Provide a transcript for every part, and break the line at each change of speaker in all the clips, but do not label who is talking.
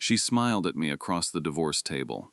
She smiled at me across the divorce table.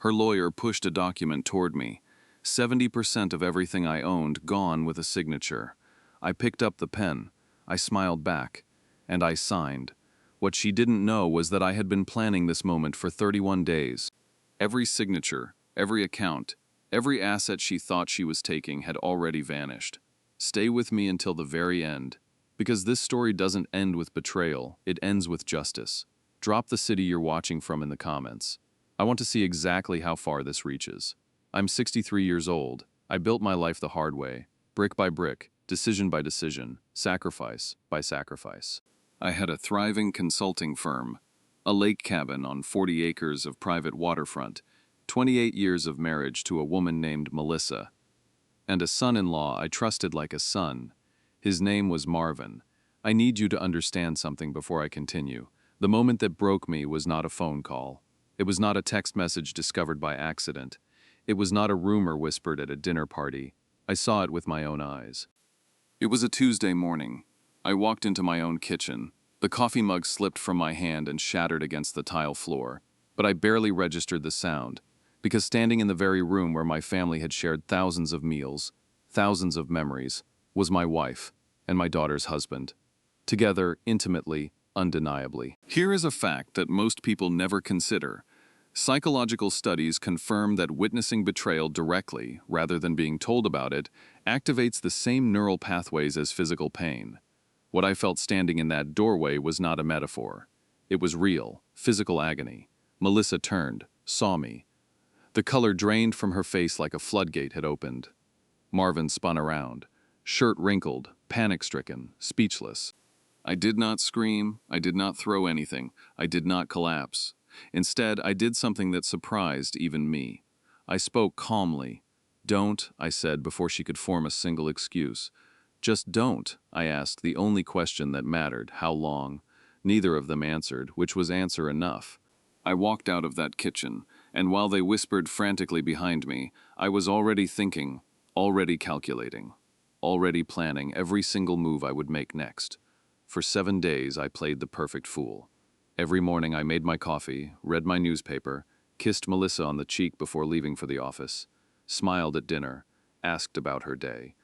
Her lawyer pushed a document toward me. 70% of everything I owned gone with a signature. I picked up the pen. I smiled back. And I signed. What she didn't know was that I had been planning this moment for 31 days. Every signature, every account, every asset she thought she was taking had already vanished. Stay with me until the very end, because this story doesn't end with betrayal, it ends with justice. Drop the city you're watching from in the comments. I want to see exactly how far this reaches. I'm 63 years old. I built my life the hard way, brick by brick, decision by decision, sacrifice by sacrifice. I had a thriving consulting firm, a lake cabin on 40 acres of private waterfront, 28 years of marriage to a woman named Melissa, and a son-in-law I trusted like a son. His name was Marvin. I need you to understand something before I continue. The moment that broke me was not a phone call. It was not a text message discovered by accident. It was not a rumor whispered at a dinner party. I saw it with my own eyes. It was a Tuesday morning. I walked into my own kitchen. The coffee mug slipped from my hand and shattered against the tile floor, but I barely registered the sound, because standing in the very room where my family had shared thousands of meals, thousands of memories, was my wife and my daughter's husband. Together, intimately, undeniably. Here is a fact that most people never consider. Psychological studies confirm that witnessing betrayal directly, rather than being told about it, activates the same neural pathways as physical pain. What I felt standing in that doorway was not a metaphor. It was real, physical agony. Melissa turned, saw me. The color drained from her face like a floodgate had opened. Marvin spun around, shirt wrinkled, panic-stricken, speechless. I did not scream, I did not throw anything, I did not collapse. Instead, I did something that surprised even me. I spoke calmly. "Don't," I said before she could form a single excuse. "Just don't," I asked, the only question that mattered, how long. Neither of them answered, which was answer enough. I walked out of that kitchen, and while they whispered frantically behind me, I was already thinking, already calculating, already planning every single move I would make next. For 7 days, I played the perfect fool. Every morning I made my coffee, read my newspaper, kissed Melissa on the cheek before leaving for the office, smiled at dinner, asked about her day.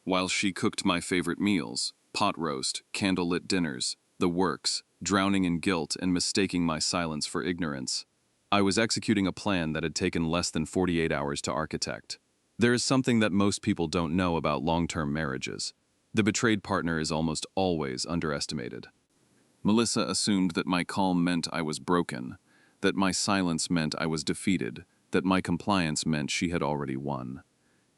While she cooked my favorite meals, pot roast, candlelit dinners, the works, drowning in guilt and mistaking my silence for ignorance, I was executing a plan that had taken less than 48 hours to architect. There is something that most people don't know about long-term marriages. The betrayed partner is almost always underestimated. Melissa assumed that my calm meant I was broken, that my silence meant I was defeated, that my compliance meant she had already won.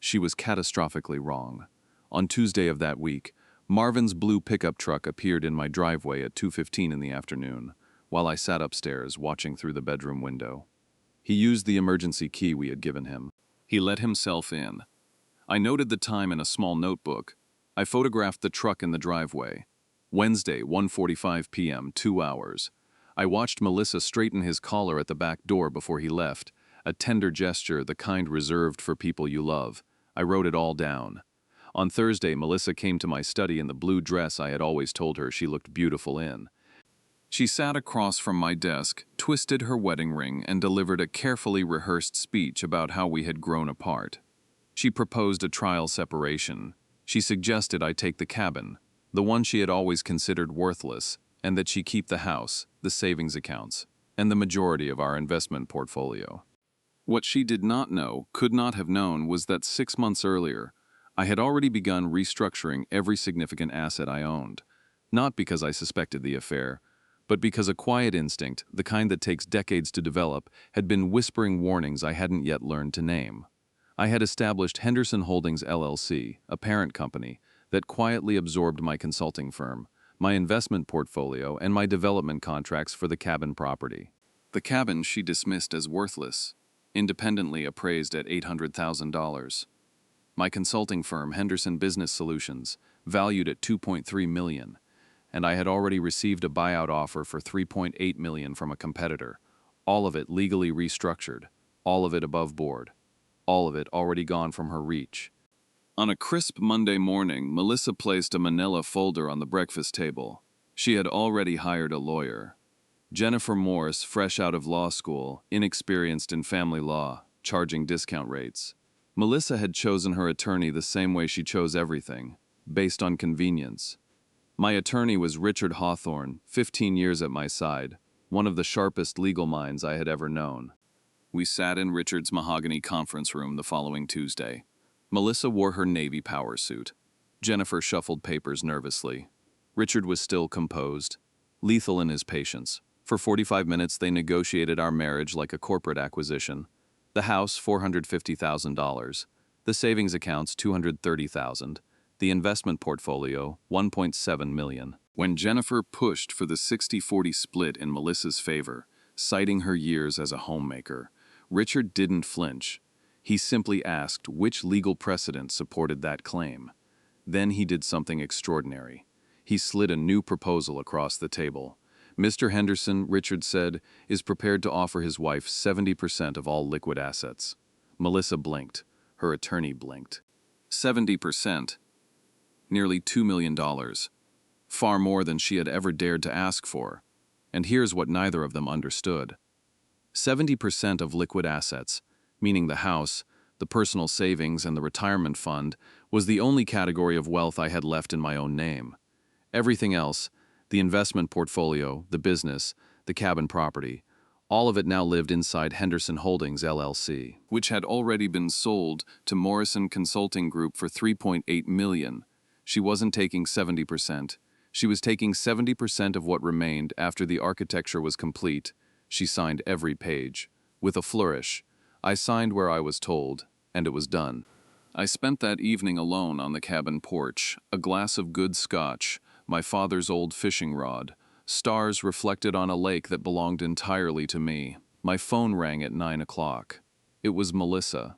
She was catastrophically wrong. On Tuesday of that week, Marvin's blue pickup truck appeared in my driveway at 2:15 in the afternoon, while I sat upstairs watching through the bedroom window. He used the emergency key we had given him. He let himself in. I noted the time in a small notebook. I photographed the truck in the driveway. Wednesday, 1:45 p.m., 2 hours. I watched Melissa straighten his collar at the back door before he left, a tender gesture, the kind reserved for people you love. I wrote it all down. On Thursday, Melissa came to my study in the blue dress I had always told her she looked beautiful in. She sat across from my desk, twisted her wedding ring, and delivered a carefully rehearsed speech about how we had grown apart. She proposed a trial separation. She suggested I take the cabin, the one she had always considered worthless, and that she keep the house, the savings accounts, and the majority of our investment portfolio. What she did not know, could not have known, was that 6 months earlier, I had already begun restructuring every significant asset I owned, not because I suspected the affair, but because a quiet instinct, the kind that takes decades to develop, had been whispering warnings I hadn't yet learned to name. I had established Henderson Holdings LLC, a parent company, that quietly absorbed my consulting firm, my investment portfolio, and my development contracts for the cabin property. The cabin she dismissed as worthless, independently appraised at $800,000. My consulting firm, Henderson Business Solutions, valued at $2.3 million, and I had already received a buyout offer for $3.8 million from a competitor, all of it legally restructured, all of it above board, all of it already gone from her reach. On a crisp Monday morning, Melissa placed a manila folder on the breakfast table. She had already hired a lawyer. Jennifer Morse, fresh out of law school, inexperienced in family law, charging discount rates. Melissa had chosen her attorney the same way she chose everything, based on convenience. My attorney was Richard Hawthorne, 15 years at my side, one of the sharpest legal minds I had ever known. We sat in Richard's mahogany conference room the following Tuesday. Melissa wore her Navy power suit. Jennifer shuffled papers nervously. Richard was still composed, lethal in his patience. For 45 minutes they negotiated our marriage like a corporate acquisition. The house, $450,000. The savings accounts, $230,000. The investment portfolio, $1.7 million. When Jennifer pushed for the 60-40 split in Melissa's favor, citing her years as a homemaker, Richard didn't flinch. He simply asked which legal precedent supported that claim. Then he did something extraordinary. He slid a new proposal across the table. Mr. Henderson, Richard said, is prepared to offer his wife 70% of all liquid assets. Melissa blinked. Her attorney blinked. 70%. Nearly $2 million. Far more than she had ever dared to ask for. And here's what neither of them understood. 70% of liquid assets, meaning the house, the personal savings, and the retirement fund, was the only category of wealth I had left in my own name. Everything else, the investment portfolio, the business, the cabin property, all of it now lived inside Henderson Holdings, LLC, which had already been sold to Morrison Consulting Group for $3.8 million. She wasn't taking 70%. She was taking 70% of what remained after the architecture was complete. She signed every page. With a flourish, I signed where I was told, and it was done. I spent that evening alone on the cabin porch, a glass of good scotch, my father's old fishing rod, stars reflected on a lake that belonged entirely to me. My phone rang at 9 o'clock. It was Melissa.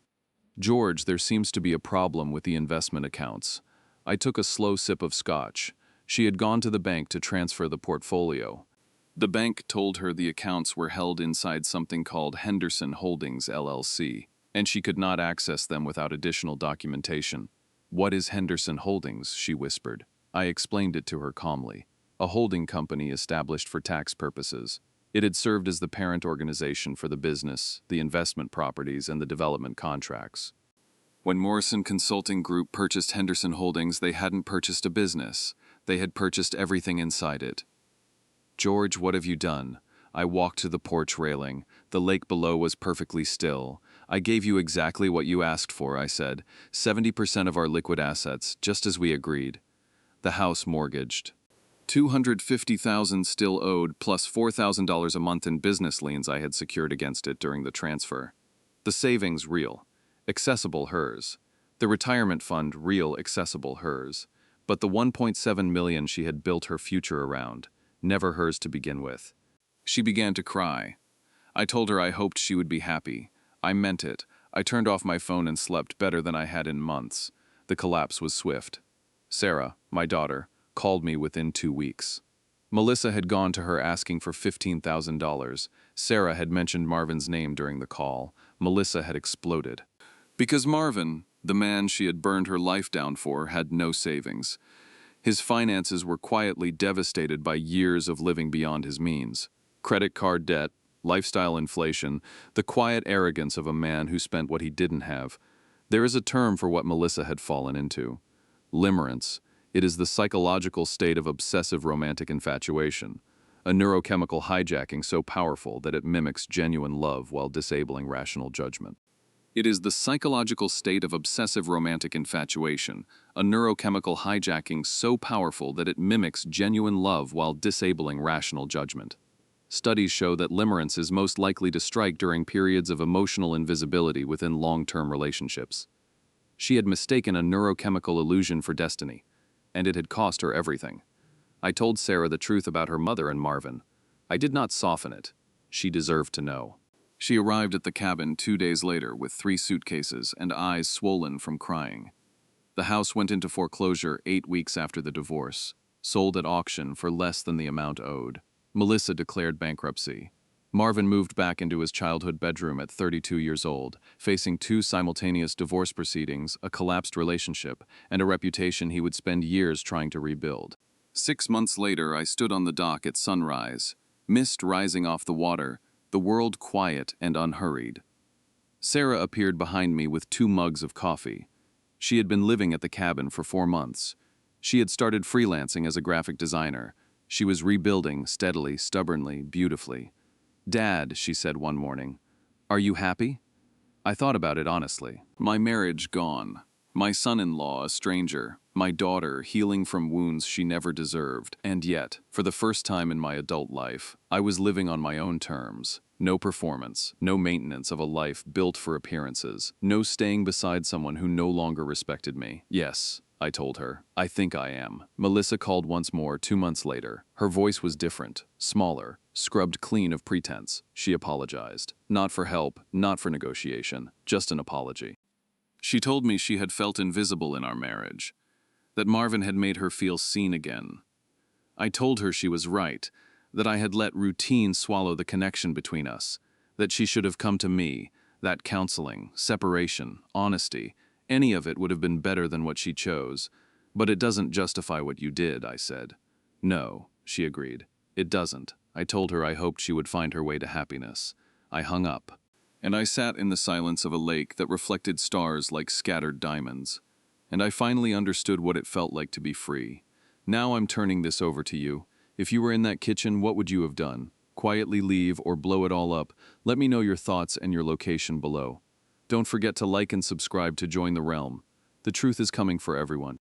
"George, there seems to be a problem with the investment accounts." I took a slow sip of scotch. She had gone to the bank to transfer the portfolio. The bank told her the accounts were held inside something called Henderson Holdings, LLC, and she could not access them without additional documentation. "What is Henderson Holdings?" she whispered. I explained it to her calmly. A holding company established for tax purposes. It had served as the parent organization for the business, the investment properties, and the development contracts. When Morrison Consulting Group purchased Henderson Holdings, they hadn't purchased a business. They had purchased everything inside it. "George, what have you done?" I walked to the porch railing. The lake below was perfectly still. "I gave you exactly what you asked for," I said. 70% of our liquid assets, just as we agreed. The house mortgaged. $250,000 still owed, plus $4,000 a month in business liens I had secured against it during the transfer. The savings real. Accessible hers. The retirement fund real, accessible hers. But the $1.7 million she had built her future around, never hers to begin with. She began to cry. I told her I hoped she would be happy. I meant it. I turned off my phone and slept better than I had in months. The collapse was swift. Sarah, my daughter, called me within 2 weeks. Melissa had gone to her asking for $15,000. Sarah had mentioned Marvin's name during the call. Melissa had exploded. Because Marvin, the man she had burned her life down for, had no savings. His finances were quietly devastated by years of living beyond his means. Credit card debt, lifestyle inflation, the quiet arrogance of a man who spent what he didn't have. There is a term for what Melissa had fallen into. Limerence. It is the psychological state of obsessive romantic infatuation, a neurochemical hijacking so powerful that it mimics genuine love while disabling rational judgment. It is the psychological state of obsessive romantic infatuation, a neurochemical hijacking so powerful that it mimics genuine love while disabling rational judgment. Studies show that limerence is most likely to strike during periods of emotional invisibility within long-term relationships. She had mistaken a neurochemical illusion for destiny, and it had cost her everything. I told Sarah the truth about her mother and Marvin. I did not soften it. She deserved to know. She arrived at the cabin 2 days later with 3 suitcases and eyes swollen from crying. The house went into foreclosure 8 weeks after the divorce, sold at auction for less than the amount owed. Melissa declared bankruptcy. Marvin moved back into his childhood bedroom at 32 years old, facing 2 simultaneous divorce proceedings, a collapsed relationship, and a reputation he would spend years trying to rebuild. 6 months later, I stood on the dock at sunrise. Mist rising off the water, the world quiet and unhurried. Sarah appeared behind me with 2 mugs of coffee. She had been living at the cabin for 4 months. She had started freelancing as a graphic designer. She was rebuilding steadily, stubbornly, beautifully. "Dad," she said one morning, "are you happy?" I thought about it honestly. My marriage gone. My son-in-law a stranger. My daughter healing from wounds she never deserved. And yet, for the first time in my adult life, I was living on my own terms. No performance, no maintenance of a life built for appearances, no staying beside someone who no longer respected me. "Yes," I told her, "I think I am." Melissa called once more 2 months later. Her voice was different, smaller, scrubbed clean of pretense. She apologized. Not for help, not for negotiation, just an apology. She told me she had felt invisible in our marriage, that Marvin had made her feel seen again. I told her she was right, that I had let routine swallow the connection between us, that she should have come to me, that counseling, separation, honesty, any of it would have been better than what she chose. "But it doesn't justify what you did," I said. "No," she agreed. "It doesn't." I told her I hoped she would find her way to happiness. I hung up, and I sat in the silence of a lake that reflected stars like scattered diamonds. And I finally understood what it felt like to be free. Now I'm turning this over to you. If you were in that kitchen, what would you have done? Quietly leave or blow it all up? Let me know your thoughts and your location below. Don't forget to like and subscribe to join the realm. The truth is coming for everyone.